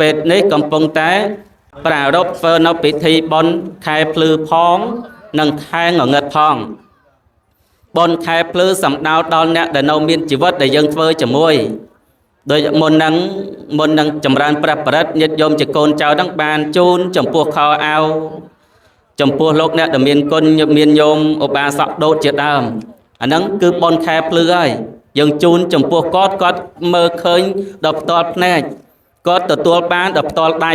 ពេទ្យនេះកំពុងតែប្រារព្ធធ្វើនៅពិធីបុណ្យខែភ្លឺផងនិងខែងងឹតផងបុណ្យខែភ្លឺសំដៅដល់អ្នកដែលនៅមានជីវិតដែលយើងធ្វើជាមួយដោយមុននឹងចម្រើនព្រះបរិត្តញាតិញោមជាកូនចៅទាំងបានជូនចំពោះខោអាវចំពោះលោកអ្នកដែលមានគុណមានញោមឧបាសកដូចជាដើមអាហ្នឹងគឺបុណ្យខែភ្លឺហើយយើងជូនចំពោះគាត់មើលឃើញដល់ផ្ទាល់ភ្នែកគាត់ទទួលបានដល់ផ្ទាល់ដៃ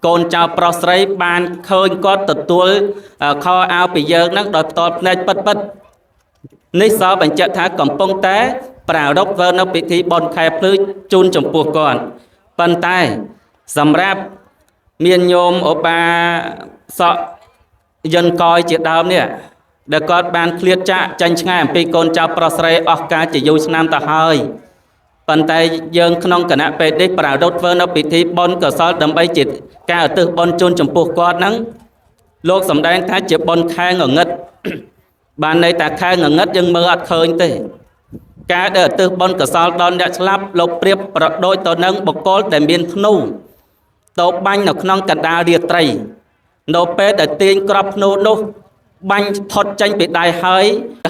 កូនចៅប្រុសស្រីបានឃើញគាត់ទទួលខោអាវពីយើងហ្នឹងដល់ផ្ទាល់ភ្នែកពិតនេះសបញ្ជាក់ថាកំពុងតែប្រារព្ធធ្វើនៅពិធីបុណ្យខែភ្លឺជូនចំពោះគាត់ប៉ុន្តែសម្រាប់មានញោមឧបាសកយិនកយជាដើមនេះដែលគាត់បានឃ្លាតចាកចាញ់ឆ្ងាយអំពីកូនចៅប្រុសស្រីអស់កាលជាយូរឆ្នាំទៅហើយប៉ុន្តែយើងក្នុងគណៈពេទ្យនេះប្រារព្ធធ្វើនៅពិធីបុណ្យកុសលដើម្បីជាការឧទ្ទិសបុណ្យជូនចំពោះគាត់ហ្នឹងលោកសម្ដែងថាជាបុណ្យខែងងឹតបានន័យថាខែងងឹតយើងមើលអត់ឃើញទេការដែលឧទ្ទិសបុណ្យកុសលដល់អ្នកស្លាប់លោកប្រៀបប្រដូចទៅនឹងបុគ្គលដែលមានធ្នូតោបាញ់នៅក្នុងកណ្ដាលរាត្រីនៅពេលដែលទាញក្របធ្នូនោះបាញ់ផុតចេញពីដៃហើយ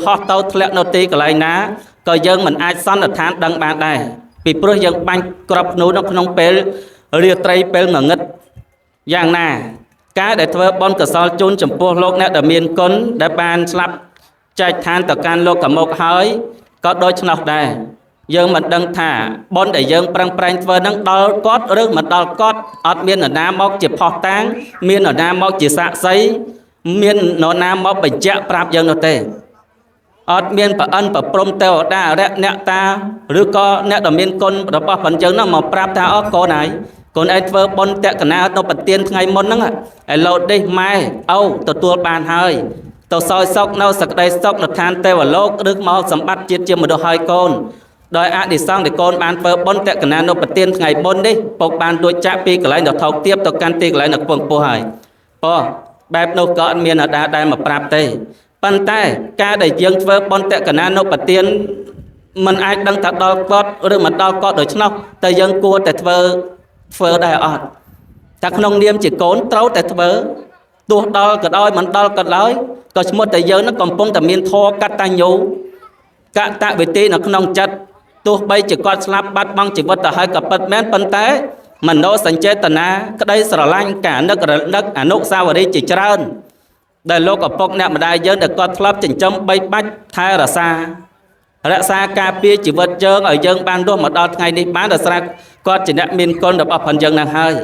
ហោះទៅធ្លាក់នៅទីកន្លែងណាក៏យើងមិនអាចសន្និដ្ឋានដឹងបានដែរពីព្រោះយើងបាញ់ក្របធ្នូនៅក្នុងពេលរាត្រីពេលងងឹតយ៉ាងណាការដែលធ្វើបុណ្យកុសលជូនចំពោះលោកអ្នកដែលមានគុណដែលបានស្លាប់ចែកឋានទៅកាន់លោកកមុខហើយក៏ដូចឆ្នោះដែរយើងមិនដឹងថាបុណ្យដែលយើងប្រឹងប្រែងធ្វើនឹងដល់គាត់ឬមិនដល់គាត់អត់មាននរណាមកជាផុសតាងមាននរណាមកជាសាក្សីមាននរណាមកបញ្ជាក់ប្រាប់យើងនោះទេអត់មានប្រអិនប្រព្រំទេវតាអរិយអ្នកតាឬក៏អ្នកដែលមានគុណរបស់ប៉ុនយើងនោះមកប្រាប់ថាអូកូនហើយកូនឯងធ្វើបុណ្យតក្កណានៅប្រទៀនថ្ងៃមុនហ្នឹងឥឡូវនេះម៉ែអូទទួលបានហើយទៅសោយសុខនៅសក្តីសុខនៅឋានទេវលោកឬមកសម្បត្តិជាតិជាមនុស្សហើយកូនដោយអនិសង្ឃដែលកូនបានធ្វើបុណ្យតក្កណានៅប្រទៀនថ្ងៃបុណ្យនេះពុកបានរួចចាក់ពីកន្លែងដល់ថោកទៀបទៅកាន់ទីកន្លែងនៅខ្ពង់ពោះហើយអូបែបនោះក៏អត់មានអាដាដែលមកប្រាប់ទេប៉ុន្តែការដែលយើងធ្វើបុណ្យតក្កណានៅប្រទៀនមិនអាចដឹងថាដល់គាត់ឬមិនដល់គាត់ដូច្នោះតែយើងគួរតែធ្វើដែរអត់តែក្នុងនាមជាកូនត្រូវតែធ្វើទោះដល់ក៏ដោយមិនដល់ក៏ដោយក៏ឈ្មោះតែយើងនឹងកំពុងតែមានធម៌កតញ្ញូកតវិធីនៅក្នុងចិត្តទោះបីជាគាត់ស្លាប់បាត់បង់ជីវិតទៅហើយក៏ពិតមែនប៉ុន្តែមនោសញ្ចេតនាក្តីស្រឡាញ់ការនឹករលឹកអនុស្សាវរីយ៍ជាច្រើនដែលលោកឪពុកអ្នកម្ដាយយើងដែលគាត់ធ្លាប់ចិញ្ចឹមបីបាច់ថែរក្សាការពារជីវិតយើងឲ្យយើងបានរស់មកដល់ថ្ងៃនេះបានដោយសារគាត់ជាអ្នកមានគុណរបស់ផងយើងនឹងហើយ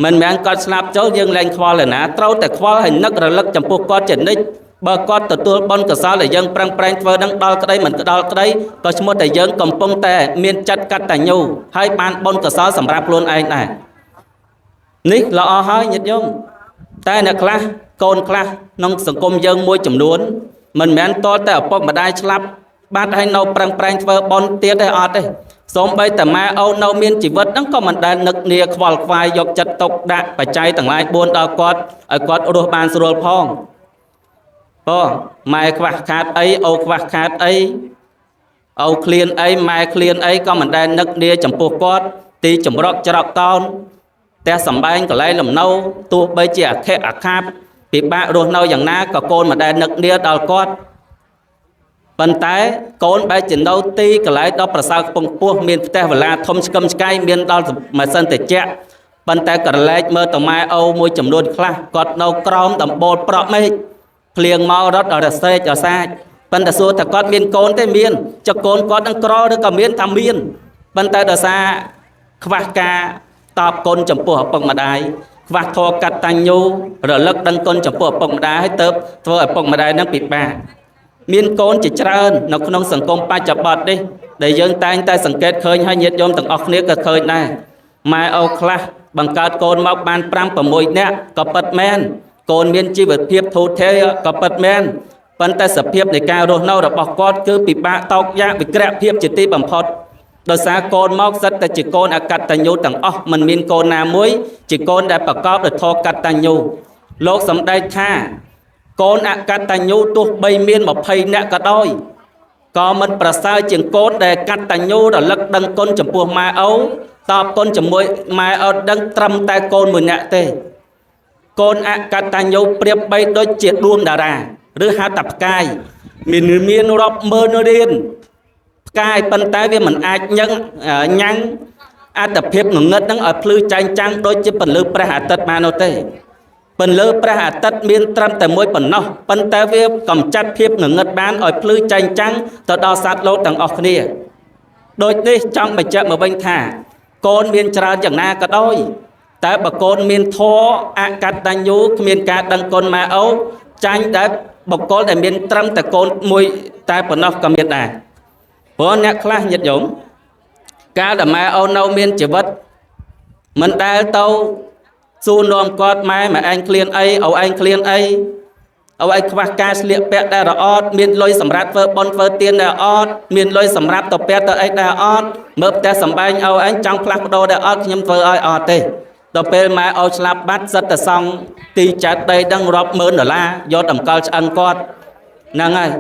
មិនមែនគាត់ស្លាប់ចូលយើងលែងខ្វល់ឯណាត្រូវតែខ្វល់ហើយនឹករលឹកចំពោះគាត់ជានិច្ចបើគាត់ទទួលបុណ្យកុសលដែលយើងប្រឹងប្រែងធ្វើនឹងដល់ក្តីមិនដល់ក្តីក៏ឈ្មោះតែយើងកំពុងតែមានចិត្តកតញ្ញូហើយបានបុណ្យកុសលសម្រាប់ខ្លួនឯងដែរនេះល្អហើយញាតិញោមតែអ្នកខ្លះកូនខ្លះក្នុងសង្គមយើងមួយចំនួនមិនមែនតតែឪពុកម្ដាយស្លាប់បាត់ហើយនៅប្រឹងប្រែងធ្វើបុណ្យទៀតទេអត់ទេសូម្បីតែម៉ែអូននៅមានជីវិតហ្នឹងក៏មិនដែលនឹកនាខ្វល់ខ្វាយយកចិត្តទុកដាក់បច្ច័យទាំងឡាយ4ដល់គាត់ឲ្យគាត់រស់បានស្រួលផងម៉ែខ្វះខាតអីអូខ្វះខាតអីអូឃ្លានអីម៉ែឃ្លានអីក៏មិនដែលនឹកនាចំពោះគាត់ទីចម្រកច្រកតោនផ្ទះសម្បែងកន្លែងលំនៅទោះបីជាអខិអខាបពិបាករស់នៅយ៉ាងណាក៏កូនមិនដែលនឹកនាដល់គាត់ប៉ុន្តែកូនបែរជានៅទីកន្លែងដល់ប្រសើរខ្ពង់ខ្ពស់មានផ្ទះវិឡាធំឆ្កឹមឆ្កៃមានដល់ម៉ាស៊ីនត្រជាក់ប៉ុន្តែក្រឡែកមើលតម៉ែអូមួយចំនួនខ្លះគាត់នៅក្រោមដំបូលប្រក់មេឃភ្លៀងមករត់រសេករសាចប៉ុន្តែសួរថាគាត់មានកូនទេមានចុះកូនគាត់នឹងក្រឬក៏មានថាមានប៉ុន្តែដោយសារខ្វះការតបគុណចំពោះឪពុកម្ដាយខ្វះធម៌កតញ្ញូរលឹកដឹងគុណចំពោះឪពុកម្ដាយហើយទៅធ្វើឲ្យឪពុកម្ដាយនឹងពិបាកមានកូនជាច្រើននៅក្នុងសង្គមបច្ចុប្បន្ននេះដែលយើងតែងតែសង្កេតឃើញហើយញាតិញោមទាំងអស់គ្នាក៏ឃើញដែរម៉ែអូខ្លះបង្កើតកូនមកបាន5 6នាក់ក៏ពិតមែនកូនមានជីវភាពធូរធារក៏ពិតមែនប៉ុន្តែសភាពនៃការរស់នៅរបស់គាត់គឺពិបាកតោកយ៉ាកវិក្រៈភាពជាទីបំផុតដោយសារកូនមកសិតតែជាកូនអកតញ្ញូទាំងអស់មិនមានកូនណាមួយជាកូនដែលប្រកបដោយធម៌កតញ្ញូលោកសម្ដែងថាកូនអកតញ្ញូទោះបីមាន20នាក់ក៏ដោយ ក៏មិនប្រសើរជាងកូនដែលកតញ្ញូរលឹកដឹងគុណចំពោះម៉ែឪតបគុណជាមួយម៉ែឪដឹងត្រឹមតែកូនមួយនាក់ទេកូនអកតញ្ញូប្រៀបបីដូចជាដួងតារាឬហៅថាផ្កាយមានរាប់ម៉ឺនរៀនផ្កាយប៉ុន្តែវាមិនអាចញ៉ាំងអត្តភាពងងឹតនឹងឲ្យភ្លឺចែងចាំងដូចជាពន្លឺព្រះអាទិត្យបាននោះទេពន្លឺព្រះអាទិត្យមានត្រឹមតែមួយប៉ុណ្ណោះប៉ុន្តែវាកំចាត់ភាពងងឹតបានឲ្យភ្លឺចែងចាំងទៅដល់សត្វលោកទាំងអស់គ្នាដូចនេះចង់បញ្ជាក់មកវិញថាកូនមានច្រើនយ៉ាងណាក៏ដោយតែបើកូនមានធម៌អកតញ្ញូគ្មានការដឹងគុណម៉ែឪចាញ់តែបុគ្គលដែលមានត្រឹមតែកូនមួយតែប៉ុណ្ណោះក៏មានដែរព្រោះអ្នកខ្លះញាតិញោមកាលដែលម៉ែឪនៅមានជីវិតមិនដែលទៅសួរនាំគាត់ម៉ែឯងឃ្លានអីឪឯងឃ្លានអីឪឯងខ្វះការស្លៀកពាក់ដែលរអត់មានលុយសម្រាប់ធ្វើបុណ្យធ្វើទានដែលអត់មានលុយសម្រាប់ទៅពាក់ទៅអីដែលអត់មើលផ្ទះសម្បែងឪឯងចង់ផ្លាស់ប្ដូរដែលអត់ខ្ញុំធ្វើឲ្យអត់ទេដល់ពេលម៉ែឪស្លាប់បាត់សិតតែសង់ទីចាត់ដីដឹងរាប់ម៉ឺនដុល្លារយកតម្កល់ឆ្អឹងគាត់ហ្នឹងហើយ